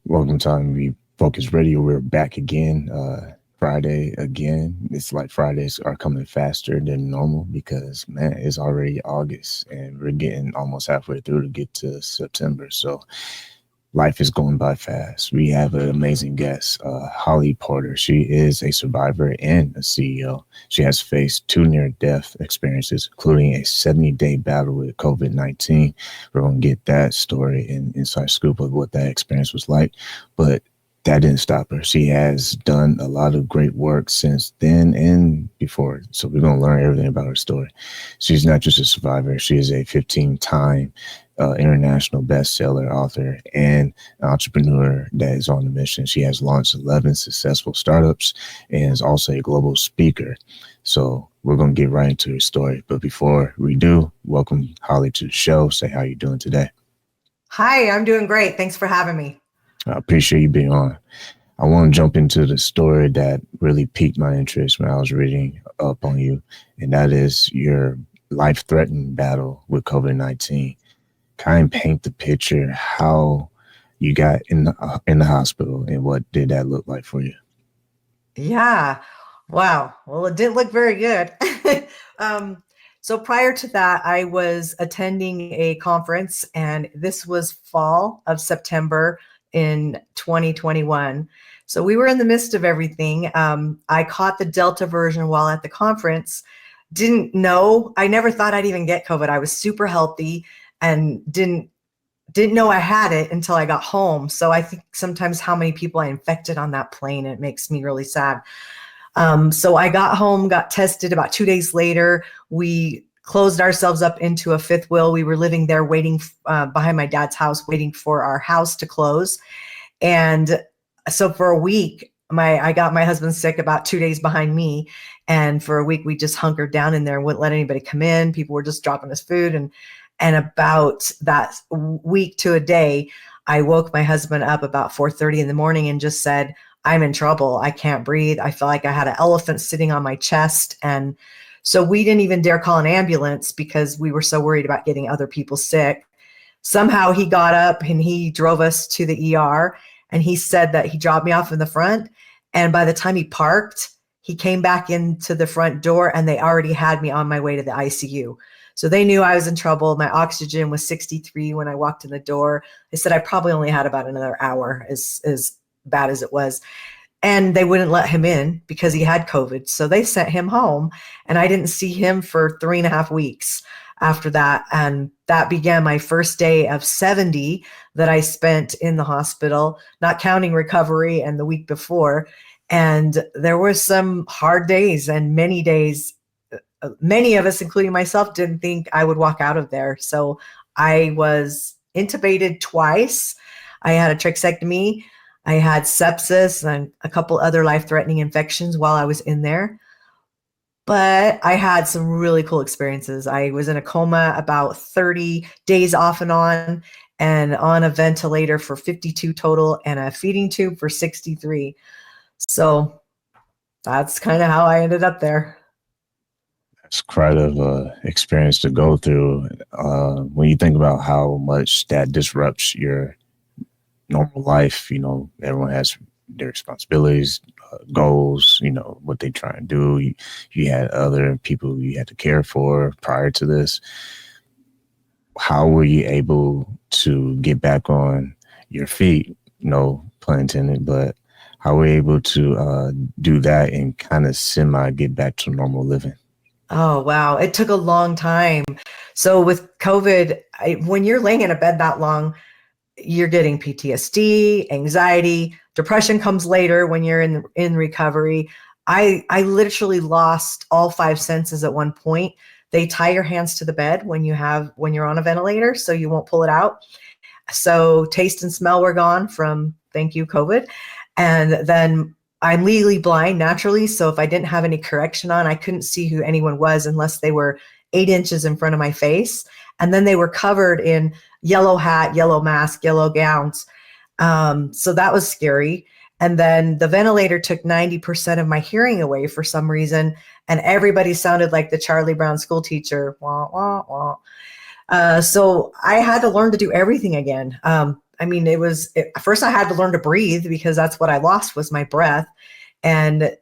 Welcome to Refocused Radio. We're back again, Friday again. It's like Fridays are coming faster than normal because, man, it's already August and we're getting almost halfway through to get to September. So life is going by fast. We have an amazing guest, Holly Porter. She is a survivor and a CEO. She has faced 2 near-death experiences, including a 70-day battle with COVID-19. We're going to get that story and inside scoop of what that experience was like. But that didn't stop her. She has done a lot of great work since then and before. So we're going to learn everything about her story. She's not just a survivor. She is a 15-time international bestseller author and entrepreneur that is on a mission. She has launched 11 successful startups and is also a global speaker. So we're going to get right into her story. But before we do, welcome Holly to the show. Say how you're doing today. Hi, I'm doing great. Thanks for having me. I appreciate you being on. I want to jump into the story that really piqued my interest when I was reading up on you, and that is your life-threatening battle with COVID-19. Kind of paint the picture how you got in the hospital and what did that look like for you? Yeah. Wow. Well, it didn't look very good. So prior to that, I was attending a conference, and this was fall of September in 2021. So we were in the midst of everything. I caught the Delta version while at the conference. Didn't know. I never thought I'd even get COVID. I was super healthy and didn't know I had it until I got home. So I think sometimes how many people I infected on that plane, it makes me really sad. So I got home, got tested. About 2 days later, we closed ourselves up into a fifth wheel. We were living there waiting behind my dad's house, waiting for our house to close. And so for a week, I got my husband sick about 2 days behind me. And for a week, we just hunkered down in there and wouldn't let anybody come in. People were just dropping us food. And about that week to a day, I woke my husband up about 4:30 in the morning and just said, I'm in trouble. I can't breathe. I felt like I had an elephant sitting on my chest. And so we didn't even dare call an ambulance because we were so worried about getting other people sick. Somehow he got up and he drove us to the ER, and he said that he dropped me off in the front. And by the time he parked, he came back into the front door and they already had me on my way to the ICU. So they knew I was in trouble. My oxygen was 63 when I walked in the door. They said I probably only had about another hour, as bad as it was. And they wouldn't let him in because he had COVID. So they sent him home, and I didn't see him for 3.5 weeks after that. And that began my first day of 70 that I spent in the hospital, not counting recovery and the week before. And there were some hard days and many days. Many of us, including myself, didn't think I would walk out of there. So I was intubated twice. I had a trachectomy. I had sepsis and a couple other life-threatening infections while I was in there. But I had some really cool experiences. I was in a coma about 30 days off and on a ventilator for 52 total and a feeding tube for 63. So that's kind of how I ended up there. It's quite of experience to go through. When you think about how much that disrupts your normal life, everyone has their responsibilities, goals, what they try and do. You had other people you had to care for prior to this. How were you able to get back on your feet? No pun intended, but how were you able to do that and kind of get back to normal living? Oh, wow. It took a long time. So with COVID, when you're laying in a bed that long, you're getting PTSD, anxiety, depression comes later when you're in recovery. I literally lost all 5 senses at one point. They tie your hands to the bed when you're on a ventilator, so you won't pull it out. So taste and smell were gone from, thank you, COVID. And then I'm legally blind naturally. So if I didn't have any correction on, I couldn't see who anyone was unless they were 8 inches in front of my face. And then they were covered in yellow hat, yellow mask, yellow gowns. So that was scary. And then the ventilator took 90% of my hearing away for some reason. And everybody sounded like the Charlie Brown school teacher. Wah, wah, wah. So I had to learn to do everything again. I mean, first I had to learn to breathe because that's what I lost was my breath. And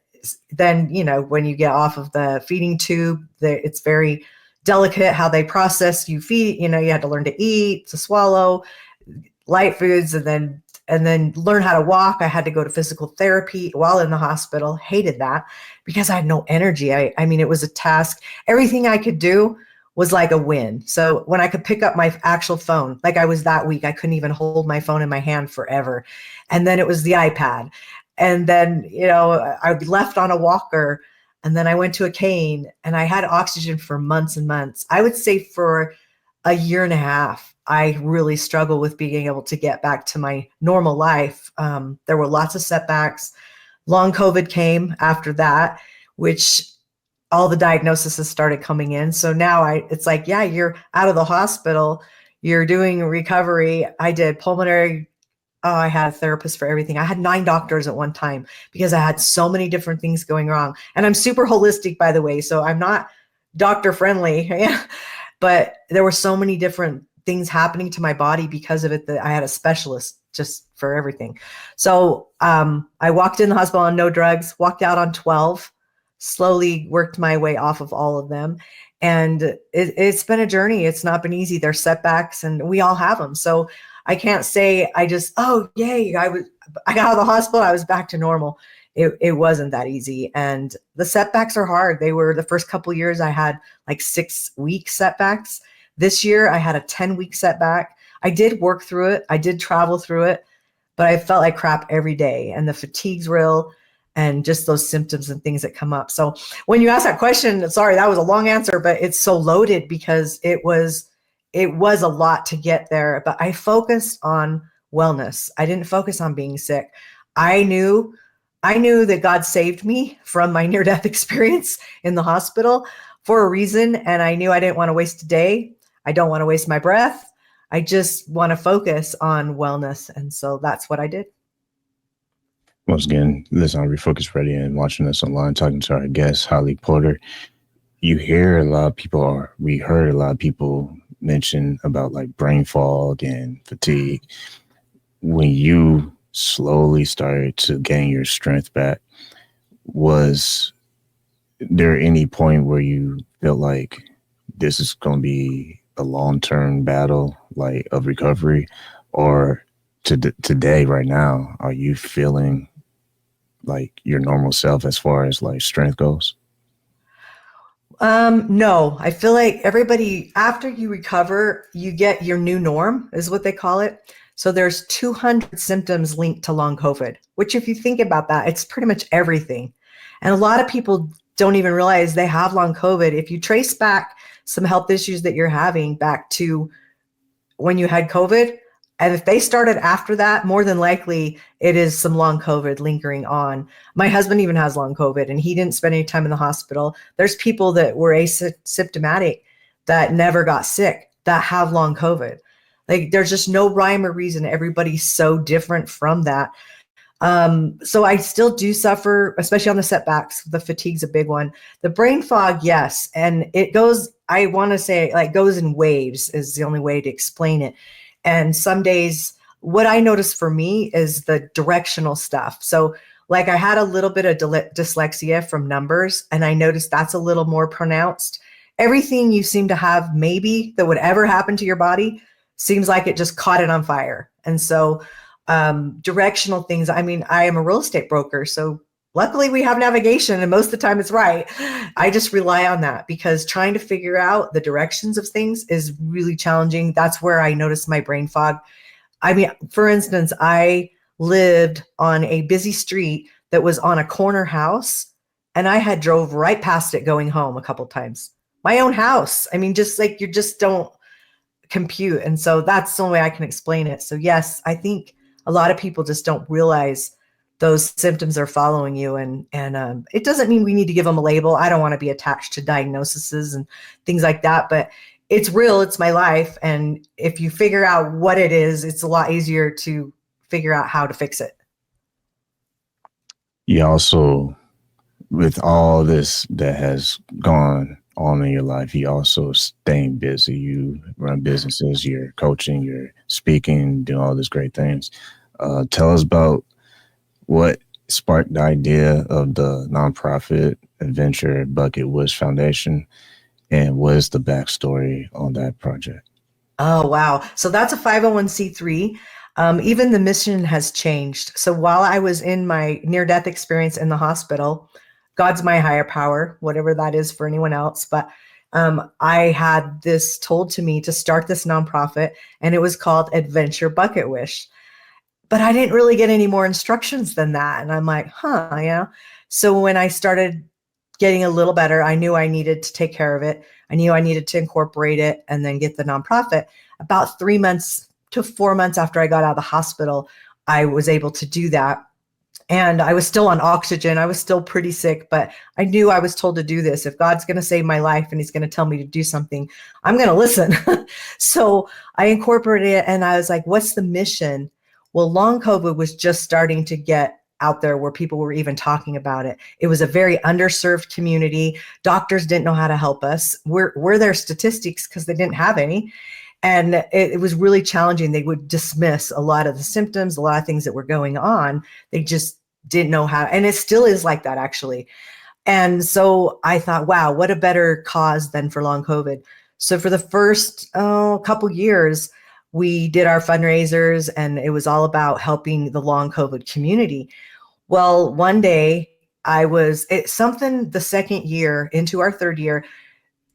then, when you get off of the feeding tube, it's very delicate how they process you feed. You had to learn to eat, to swallow light foods, and then learn how to walk. I had to go to physical therapy while in the hospital. Hated that because I had no energy. I mean, it was a task. Everything I could do was like a win. So when I could pick up my actual phone, like I was that weak, I couldn't even hold my phone in my hand forever. And then it was the iPad. And then, I'd be left on a walker, and then I went to a cane, and I had oxygen for months and months. I would say for a year and a half, I really struggled with being able to get back to my normal life. There were lots of setbacks. Long COVID came after that, which all the diagnoses started coming in. So now it's like, yeah, you're out of the hospital, you're doing recovery. I did pulmonary. Oh, I had a therapist for everything. I had 9 doctors at one time because I had so many different things going wrong. And I'm super holistic, by the way. So I'm not doctor friendly, but there were so many different things happening to my body because of it that I had a specialist just for everything. So I walked in the hospital on no drugs, walked out on 12, slowly worked my way off of all of them. And it's been a journey. It's not been easy. There's setbacks, and we all have them. So I can't say I just, oh, yay, I got out of the hospital, I was back to normal. It wasn't that easy. And the setbacks are hard. They were the first couple of years I had like 6-week setbacks. This year I had a 10-week setback. I did work through it. I did travel through it, but I felt like crap every day. And the fatigue's real, and just those symptoms and things that come up. So when you ask that question, sorry, that was a long answer, but it's so loaded because it was a lot to get there. But I focused on wellness. I didn't focus on being sick. I knew that God saved me from my near-death experience in the hospital for a reason. And I knew I didn't want to waste a day. I don't want to waste my breath. I just want to focus on wellness. And so that's what I did. Once again, listen on Refocused Radio and watching us online, talking to our guest, Holly Porter. We heard a lot of people mention about like brain fog and fatigue. When you slowly started to gain your strength back, was there any point where you felt like this is going to be a long-term battle, like of recovery, or today, right now, are you feeling like your normal self as far as like strength goes? No, I feel like everybody, after you recover, you get your new norm, is what they call it. So there's 200 symptoms linked to long COVID, which if you think about that, it's pretty much everything. And a lot of people don't even realize they have long COVID. If you trace back some health issues that you're having back to when you had COVID, and if they started after that, more than likely it is some long COVID lingering on. My husband even has long COVID, and he didn't spend any time in the hospital. There's people that were asymptomatic that never got sick that have long COVID. Like there's just no rhyme or reason. Everybody's so different from that. So I still do suffer, especially on the setbacks. The fatigue's a big one. The brain fog, yes. And it goes, I want to say like goes in waves is the only way to explain it. And some days, what I notice for me is the directional stuff. So like I had a little bit of dyslexia from numbers, and I noticed that's a little more pronounced. Everything you seem to have maybe that would ever happen to your body seems like it just caught it on fire. And so directional things, I mean, I am a real estate broker, so luckily we have navigation and most of the time it's right. I just rely on that because trying to figure out the directions of things is really challenging. That's where I noticed my brain fog. I mean, for instance, I lived on a busy street that was on a corner house, and I had drove right past it going home a couple times. My own house. I mean, just like you just don't compute. And so that's the only way I can explain it. So yes, I think a lot of people just don't realize those symptoms are following you. And it doesn't mean we need to give them a label. I don't want to be attached to diagnoses and things like that, but it's real. It's my life. And if you figure out what it is, it's a lot easier to figure out how to fix it. You also, with all this that has gone on in your life, you also staying busy. You run businesses, you're coaching, you're speaking, doing all these great things. Tell us about what sparked the idea of the nonprofit Adventure Bucket Wish Foundation, and what is the backstory on that project? Oh, wow. So that's a 501c3. Even the mission has changed. So while I was in my near death experience in the hospital, God's my higher power, whatever that is for anyone else. But I had this told to me to start this nonprofit, and it was called Adventure Bucket Wish. But I didn't really get any more instructions than that. And I'm like, huh. So when I started getting a little better, I knew I needed to take care of it. I knew I needed to incorporate it and then get the nonprofit. About 3 months to 4 months after I got out of the hospital, I was able to do that. And I was still on oxygen. I was still pretty sick, but I knew I was told to do this. If God's going to save my life and he's going to tell me to do something, I'm going to listen. So I incorporated it and I was like, what's the mission? Well, long COVID was just starting to get out there where people were even talking about it. It was a very underserved community. Doctors didn't know how to help us. We're their statistics because they didn't have any. And it was really challenging. They would dismiss a lot of the symptoms, a lot of things that were going on. They just didn't know how, and it still is like that actually. And so I thought, wow, what a better cause than for long COVID. So for the first couple years, we did our fundraisers and it was all about helping the long COVID community. Well, one day something the second year into our third year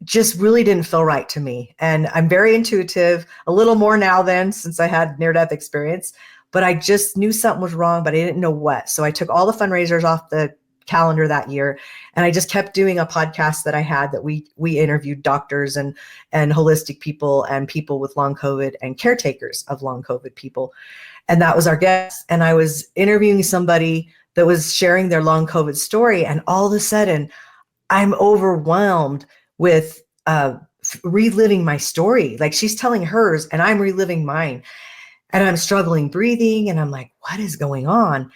just really didn't feel right to me. And I'm very intuitive, a little more now than since I had near-death experience, but I just knew something was wrong, but I didn't know what. So I took all the fundraisers off the calendar that year, and I just kept doing a podcast that I had that we interviewed doctors and holistic people and people with long COVID and caretakers of long COVID people. And that was our guest. And I was interviewing somebody that was sharing their long COVID story. And all of a sudden, I'm overwhelmed with reliving my story. Like she's telling hers and I'm reliving mine. And I'm struggling breathing. And I'm like, what is going on?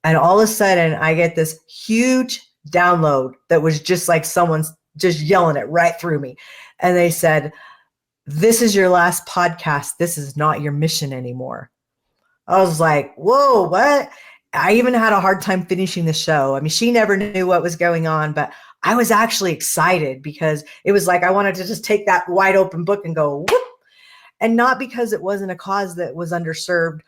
And all of a sudden, I get this huge download that was just like someone's just yelling it right through me. And they said, this is your last podcast. This is not your mission anymore. I was like, whoa, what? I even had a hard time finishing the show. I mean, she never knew what was going on, but I was actually excited because it was like I wanted to just take that wide open book and go, whoop. And not because it wasn't a cause that was underserved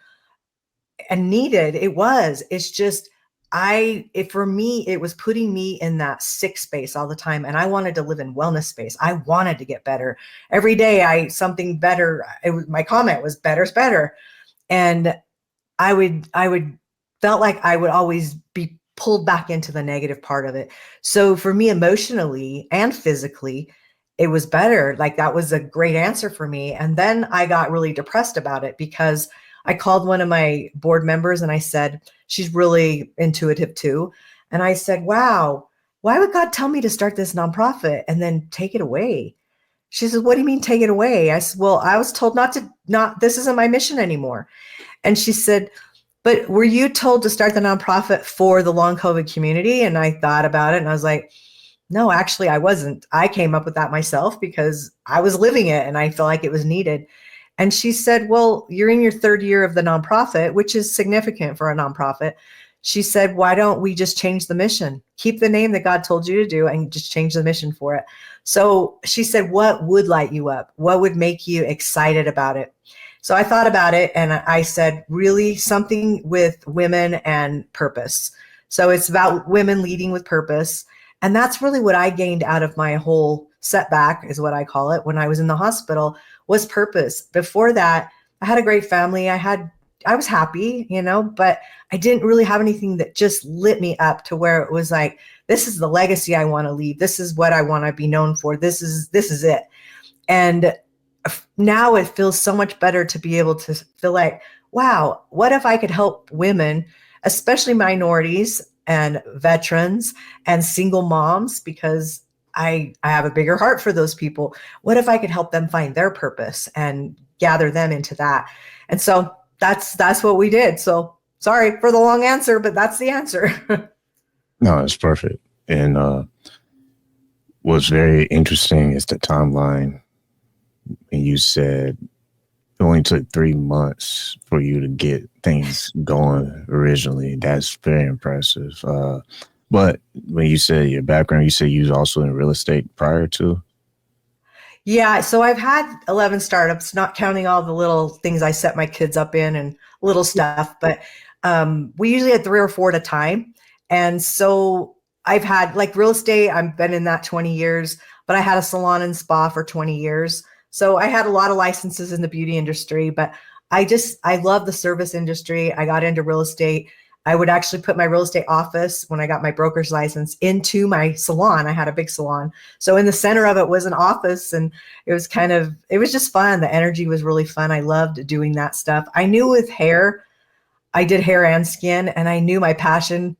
and needed. It's just, for me, it was putting me in that sick space all the time. And I wanted to live in wellness space. I wanted to get better. Every day, something better. My comment was better's better. And I would felt like I would always be pulled back into the negative part of it. So for me, emotionally and physically, it was better. Like that was a great answer for me. And then I got really depressed about it because I called one of my board members and I said, she's really intuitive too. And I said, wow, why would God tell me to start this nonprofit and then take it away? She says, what do you mean take it away? I said, well, I was told this isn't my mission anymore. And she said, but were you told to start the nonprofit for the long COVID community? And I thought about it and I was like, no, actually I wasn't. I came up with that myself because I was living it and I felt like it was needed. And she said, well, you're in your third year of the nonprofit, which is significant for a nonprofit. She said, why don't we just change the mission? Keep the name that God told you to do and just change the mission for it. So she said, what would light you up? What would make you excited about it? So I thought about it and I said, really something with women and purpose. So it's about women leading with purpose. And that's really what I gained out of my whole setback, is what I call it, when I was in the hospital, was purpose. Before that, I had a great family. I was happy, but I didn't really have anything that just lit me up to where it was like, this is the legacy I want to leave. This is what I want to be known for. This is it. And now it feels so much better to be able to feel like, wow, what if I could help women, especially minorities and veterans and single moms, because I have a bigger heart for those people. What if I could help them find their purpose and gather them into that? And so that's what we did. So sorry for the long answer, but that's the answer. No, it's perfect. And What's very interesting is the timeline. And you said it only took 3 months for you to get things going originally. That's very impressive. But when you said your background, you said you was also in real estate prior to. Yeah, so I've had 11 startups, not counting all the little things I set my kids up in and little stuff, but we usually had three or four at a time. And so I've had like real estate, I've been in that 20 years, but I had a salon and spa for 20 years. So I had a lot of licenses in the beauty industry, but I love the service industry. I got into real estate. I would actually put my real estate office when I got my broker's license into my salon. I had a big salon. So in the center of it was an office, and it was just fun. The energy was really fun. I loved doing that stuff. I knew with hair, I did hair and skin, and I knew my passion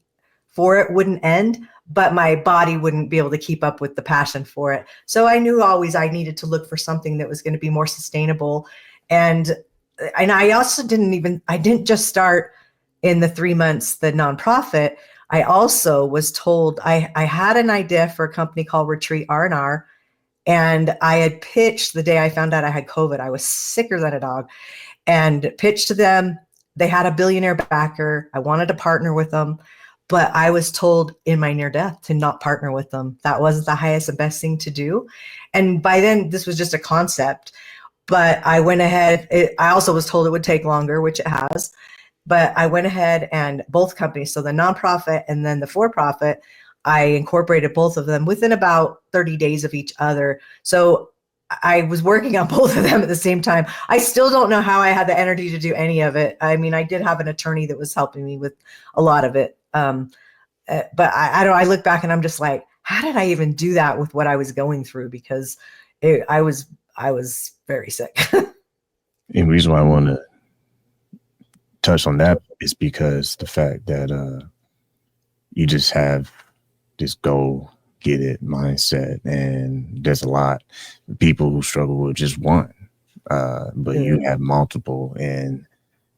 for it wouldn't end, but my body wouldn't be able to keep up with the passion for it. So I knew always I needed to look for something that was going to be more sustainable. And I also I didn't just start in the 3 months, the nonprofit. I also was told I had an idea for a company called Retreat R&R, and I had pitched the day I found out I had COVID. I was sicker than a dog, and pitched to them. They had a billionaire backer. I wanted to partner with them, but I was told in my near death to not partner with them. That wasn't the highest and best thing to do. And by then, this was just a concept. But I went ahead. I also was told it would take longer, which it has. But I went ahead and both companies, so the nonprofit and then the for-profit, I incorporated both of them within about 30 days of each other. So I was working on both of them at the same time. I still don't know how I had the energy to do any of it. I mean, I did have an attorney that was helping me with a lot of it. But I don't. I look back and I'm just like, how did I even do that with what I was going through? Because I was very sick. And the reason why I want to touch on that is because the fact that you just have this go get it mindset, and there's a lot of people who struggle with just one, but you have multiple, and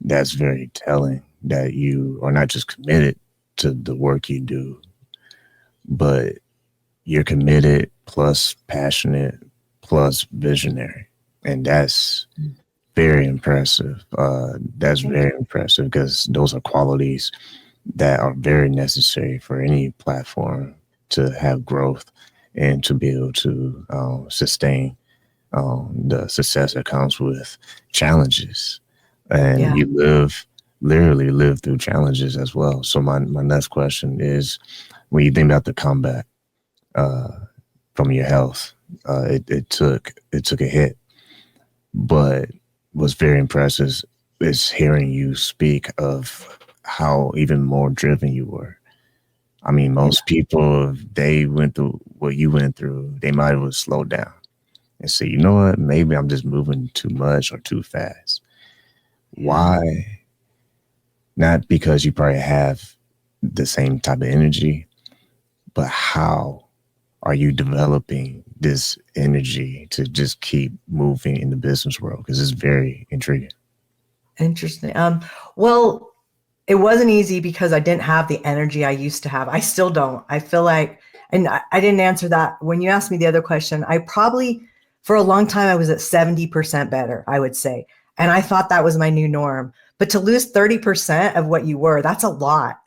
that's very telling that you are not just committed to the work you do, but you're committed plus passionate plus visionary, and that's very impressive. That's very impressive because those are qualities that are very necessary for any platform to have growth and to be able to sustain the success that comes with challenges. And you literally live through challenges as well. So my next question is, when you think about the comeback from your health, it took a hit, but what's very impressive is hearing you speak of how even more driven you were. I mean, most people, if they went through what you went through, they might have slowed down and say, you know what, maybe I'm just moving too much or too fast. Why? Not because you probably have the same type of energy, but how are you developing this energy to just keep moving in the business world? Because it's very intriguing. Interesting. Well, it wasn't easy because I didn't have the energy I used to have. I still don't. I feel like, and I didn't answer that. When you asked me the other question, I probably, for a long time, I was at 70% better, I would say. And I thought that was my new norm. But to lose 30% of what you were, that's a lot.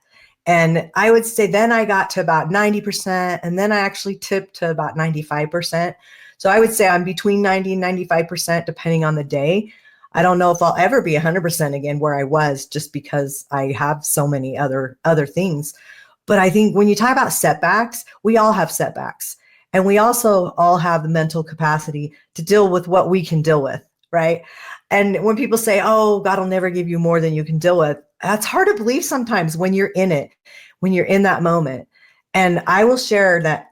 And I would say then I got to about 90%, and then I actually tipped to about 95%. So I would say I'm between 90 and 95%, depending on the day. I don't know if I'll ever be 100% again where I was, just because I have so many other things. But I think when you talk about setbacks, we all have setbacks. And we also all have the mental capacity to deal with what we can deal with, right? And when people say, oh, God will never give you more than you can deal with, that's hard to believe sometimes when you're in it, when you're in that moment. And I will share that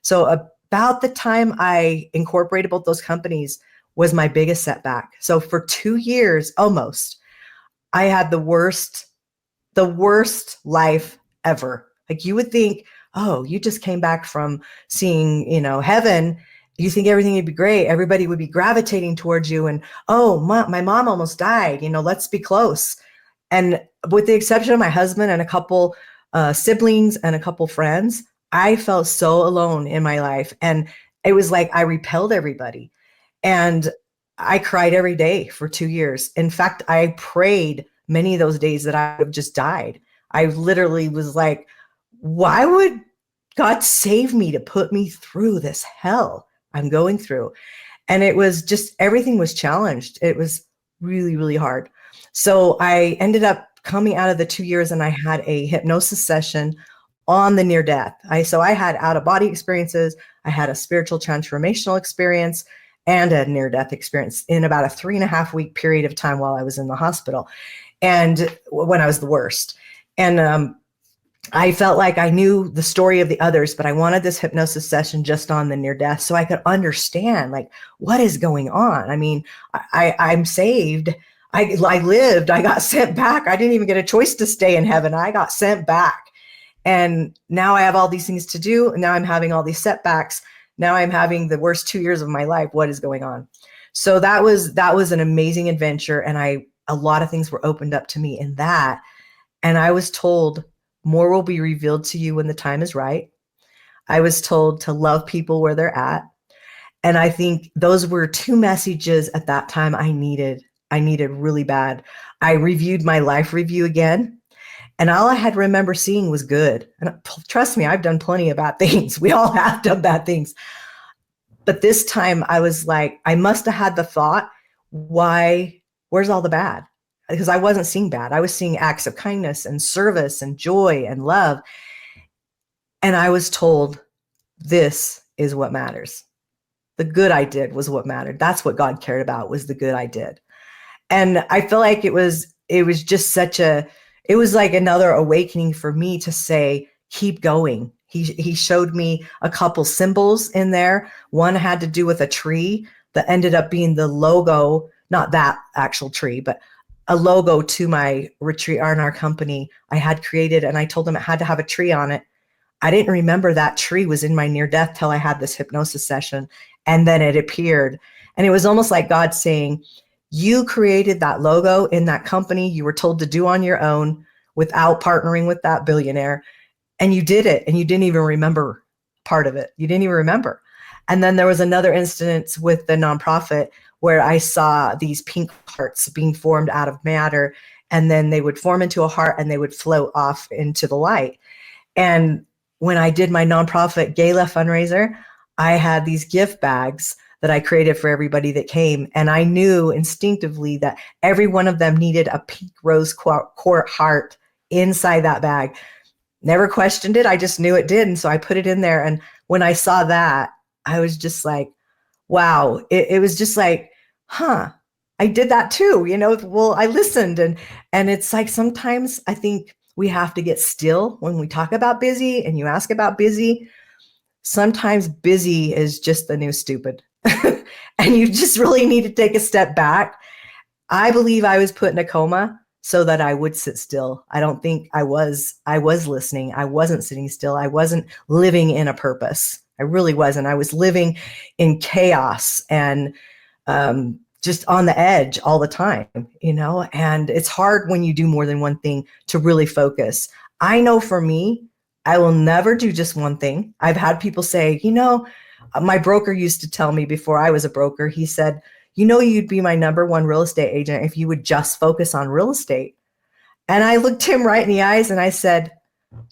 so about the time I incorporated both those companies was my biggest setback. So for 2 years, almost, I had the worst life ever. Like, you would think, oh, you just came back from seeing, heaven. You think everything would be great. Everybody would be gravitating towards you. And, oh, my mom almost died. Let's be close. And with the exception of my husband and a couple siblings and a couple friends, I felt so alone in my life. And it was like I repelled everybody. And I cried every day for 2 years. In fact, I prayed many of those days that I would have just died. I literally was like, why would God save me to put me through this hell I'm going through? And it was just, everything was challenged. It was really, really hard. So I ended up coming out of the 2 years and I had a hypnosis session on the near death. So I had out of body experiences, I had a spiritual transformational experience and a near death experience in about a 3.5 week period of time while I was in the hospital and when I was the worst. And I felt like I knew the story of the others, but I wanted this hypnosis session just on the near death so I could understand like what is going on. I mean, I'm saved. I lived. I got sent back. I didn't even get a choice to stay in heaven. I got sent back. And now I have all these things to do. And now I'm having all these setbacks. Now I'm having the worst 2 years of my life. What is going on? So that was an amazing adventure. And a lot of things were opened up to me in that. And I was told more will be revealed to you when the time is right. I was told to love people where they're at. And I think those were two messages at that time I needed really bad. I reviewed my life review again. And all I had remember seeing was good. And trust me, I've done plenty of bad things. We all have done bad things. But this time I was like, I must have had the thought, where's all the bad? Because I wasn't seeing bad. I was seeing acts of kindness and service and joy and love. And I was told, this is what matters. The good I did was what mattered. That's what God cared about, was the good I did. And I feel like it was just it was like another awakening for me to say, keep going. He showed me a couple symbols in there. One had to do with a tree that ended up being the logo, not that actual tree, but a logo to my retreat or in our company I had created. And I told them it had to have a tree on it. I didn't remember that tree was in my near death till I had this hypnosis session. And then it appeared. And it was almost like God saying, you created that logo in that company you were told to do on your own without partnering with that billionaire. And you did it. And you didn't even remember part of it. You didn't even remember. And then there was another instance with the nonprofit where I saw these pink hearts being formed out of matter. And then they would form into a heart and they would float off into the light. And when I did my nonprofit gala fundraiser, I had these gift bags that I created for everybody that came. And I knew instinctively that every one of them needed a pink rose quartz heart inside that bag. Never questioned it. I just knew it did. And so I put it in there. And when I saw that, I was just like, wow. It was just like, I did that too. Well, I listened. And it's like, sometimes I think we have to get still when we talk about busy and you ask about busy. Sometimes busy is just the new stupid. And you just really need to take a step back. I believe I was put in a coma so that I would sit still. I don't think I was listening. I wasn't sitting still. I wasn't living in a purpose. I really wasn't. I was living in chaos and just on the edge all the time, and it's hard when you do more than one thing to really focus. I know for me, I will never do just one thing. I've had people say, my broker used to tell me before I was a broker, he said, you'd be my number one real estate agent if you would just focus on real estate. And I looked him right in the eyes and I said,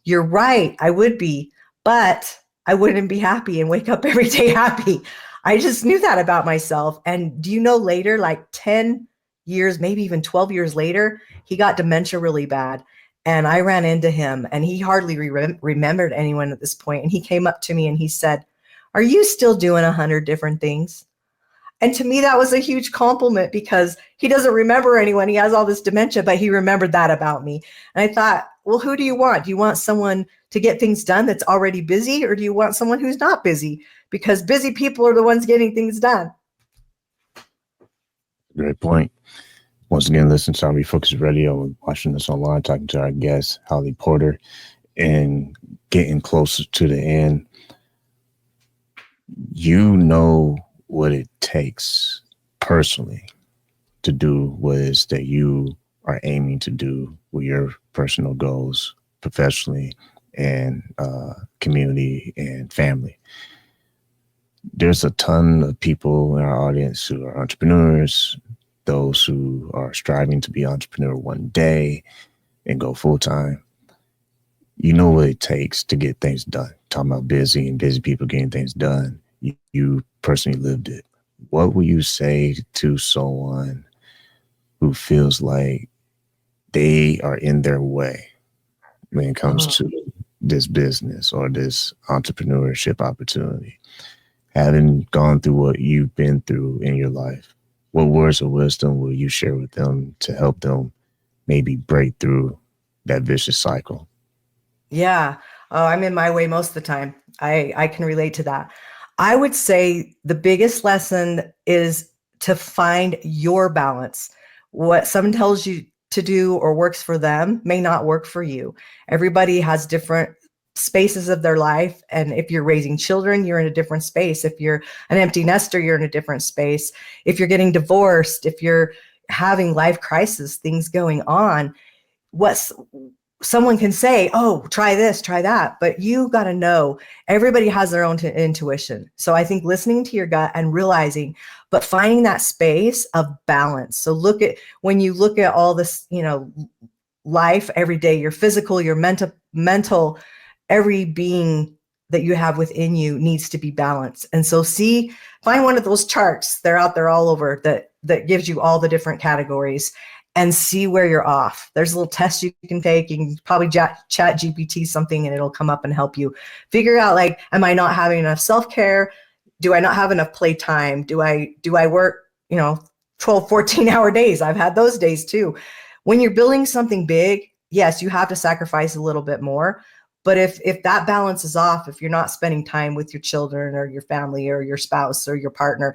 you're right, I would be, but I wouldn't be happy and wake up every day happy. I just knew that about myself. And do you know later, like 10 years, maybe even 12 years later, he got dementia really bad. And I ran into him and he hardly remembered anyone at this point. And he came up to me and he said, are you still doing 100 different things? And to me, that was a huge compliment because he doesn't remember anyone. He has all this dementia, but he remembered that about me. And I thought, well, who do you want? Do you want someone to get things done that's already busy? Or do you want someone who's not busy? Because busy people are the ones getting things done. Great point. Once again, listen to Refocused Radio, watching us online, talking to our guest, Holly Porter, and getting closer to the end. You know what it takes personally to do what it is that you are aiming to do with your personal goals, professionally, and community and family. There's a ton of people in our audience who are entrepreneurs, those who are striving to be entrepreneur one day and go full time. You know what it takes to get things done. Talking about busy and busy people getting things done. You personally lived it. What would you say to someone who feels like they are in their way when it comes Oh, to this business or this entrepreneurship opportunity? Having gone through what you've been through in your life, what words of wisdom will you share with them to help them maybe break through that vicious cycle? yeah. Oh, I'm in my way most of the time. I can relate to that. I would say the biggest lesson is to find your balance. What someone tells you to do or works for them may not work for you. Everybody has different spaces of their life. And if you're raising children, you're in a different space. If you're an empty nester, you're in a different space. If you're getting divorced, if you're having life crisis, things going on, what's someone can say, oh, try this, try that, but you got to know everybody has their own intuition. So I think listening to your gut and realizing, but finding that space of balance. So when you look at all this, life every day, your physical, your mental, every being that you have within you needs to be balanced. And so find one of those charts. They're out there all over that gives you all the different categories and see where you're off. There's a little test you can take. You can probably chat GPT something and it'll come up and help you figure out, like, am I not having enough self-care? Do I not have enough playtime? Do I work, 12, 14-hour days? I've had those days too. When you're building something big, yes, you have to sacrifice a little bit more. But if that balance is off, if you're not spending time with your children or your family or your spouse or your partner,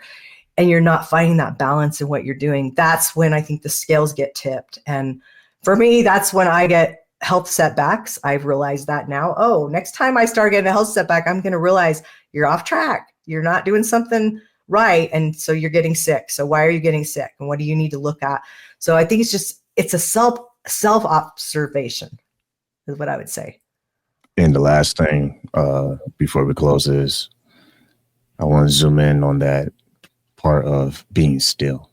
and you're not finding that balance in what you're doing, that's when I think the scales get tipped. And for me, that's when I get health setbacks. I've realized that now. Oh, next time I start getting a health setback, I'm going to realize you're off track. You're not doing something right. And so you're getting sick. So why are you getting sick? And what do you need to look at? So I think it's a self observation is what I would say. And the last thing before we close is I want to zoom in on that part of being still,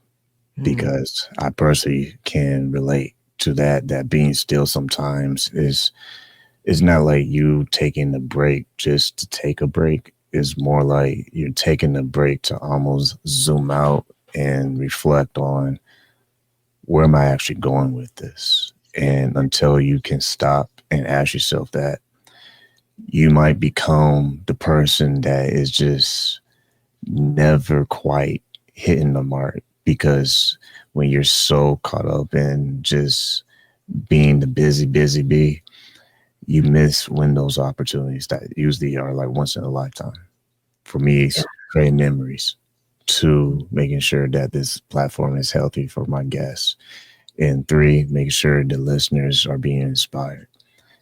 because I personally can relate to that being still sometimes is not like you taking a break just to take a break. It's more like you're taking a break to almost zoom out and reflect on where am I actually going with this? And until you can stop and ask yourself that, you might become the person that is just never quite hitting the mark, because when you're so caught up in just being the busy bee, you miss when those opportunities that usually are like once in a lifetime. For me, it's creating memories, to making sure that this platform is healthy for my guests, and three, making sure the listeners are being inspired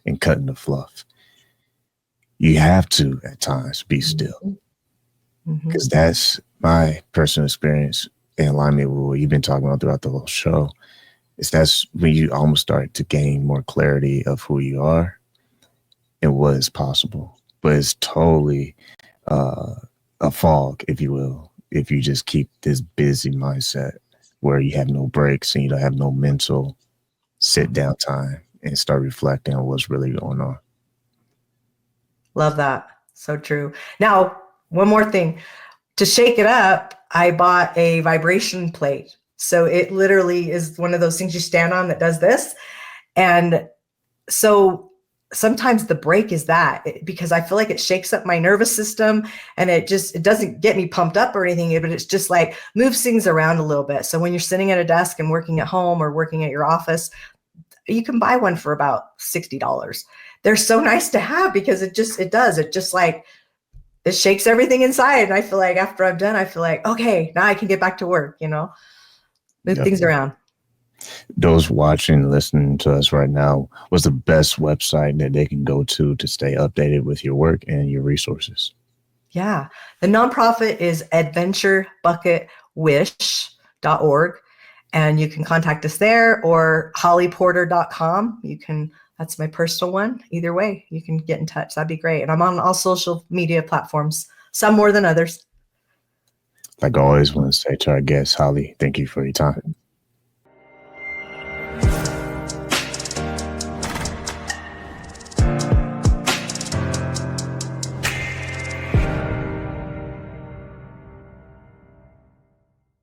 and cutting the fluff. You have to at times be still, because that's my personal experience in alignment with what you've been talking about throughout the whole show. That's when you almost start to gain more clarity of who you are and what is possible. But it's totally uh, a fog, if you will, if you just keep this busy mindset where you have no breaks and you don't have no mental sit down time and start reflecting on what's really going on. Love that. So true. Now, one more thing. To shake it up, I bought a vibration plate. So it literally is one of those things you stand on that does this. And so sometimes the break is that, because I feel like it shakes up my nervous system, and it doesn't get me pumped up or anything, but it's just like moves things around a little bit. So when you're sitting at a desk and working at home or working at your office, you can buy one for about $60. They're so nice to have because it just like, it shakes everything inside. And I feel like after I'm done, I feel like, okay, now I can get back to work, move Yep. things around. Those watching, listening to us right now, what's the best website that they can go to stay updated with your work and your resources? Yeah. The nonprofit is adventurebucketwish.org. And you can contact us there, or hollyporter.com. You can That's my personal one. Either way, you can get in touch. That'd be great. And I'm on all social media platforms, some more than others. Like I always want to say to our guest, Holly, thank you for your time.